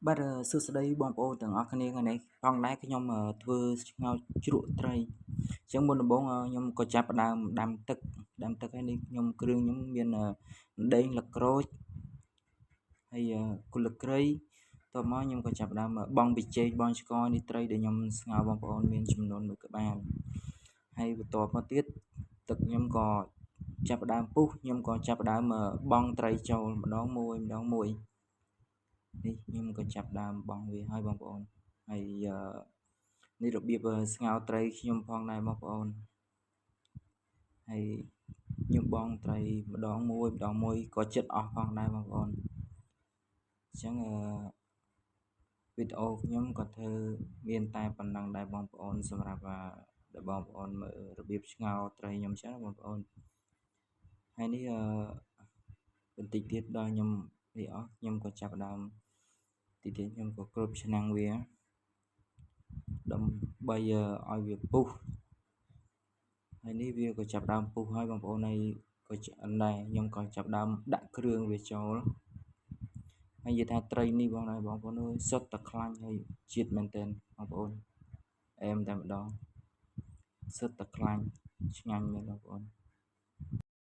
បាទសួស្តីបងប្អូនទាំងអស់គ្នាថ្ងៃនេះផងដែរខ្ញុំធ្វើស្ងោរជ្រក់ត្រីអញ្ចឹងមុនដំបូងខ្ញុំក៏ចាប់ផ្ដើមដាំទឹកហើយនេះខ្ញុំគ្រឿងខ្ញុំមានដេងល្ក្រូចហើយគល់ស្លឹកគ្រៃតមកខ្ញុំក៏ចាប់ផ្ដើមបង់ប៊ីចេងបង់ស្ករនេះត្រីដែលខ្ញុំស្ងោរបងប្អូនមានចំនួន1ក្បាលហើយបន្ទាប់មកទៀតទឹកខ្ញុំក៏ចាប់ផ្ដើមពុះខ្ញុំក៏ចាប់ផ្ដើមបង់ត្រីចូលម្ដងមួយនេះខ្ញុំក៏ចាប់ផ្ដើមបង់វាហើយបងប្អូនហើយនេះរបៀបស្ងោរត្រីខ្ញុំផងដែរបងប្អូនហើយខ្ញុំបង់ត្រីម្ដងមួយក៏ចិត្តអស់ផងដែរបងប្អូនអញ្ចឹងវីដេអូខ្ញុំក៏ធ្វើមានតែប៉ុណ្ណឹងដែរបងប្អូនសម្រាប់ដែលបងប្អូនមើលរបៀបស្ងោរត្រីខ្ញុំចឹងបងប្អូនហើយនេះបន្តិចទៀតដល់ខ្ញុំវាអស់ខ្ញុំក៏ចាប់ផ្ដើមទីទៀតខ្ញុំក៏គ្របឆ្នាំងវាដើម្បីឲ្យវាពុះហើយនេះវាក៏ចាប់ផ្ដើមពុះហើយបងប្អូនហើយក៏ឆ្អិនដែរខ្ញុំក៏ចាប់ផ្ដើមដាក់គ្រឿងវាចូលហើយនិយាយថាត្រីនេះបងប្អូនអើយសុទ្ធតែខ្លាញ់ហើយជាតិមែនទែនបងប្អូនអែមតែម្ដងសុទ្ធតែខ្លាញ់ឆ្ងាញ់មែនបងប្អូន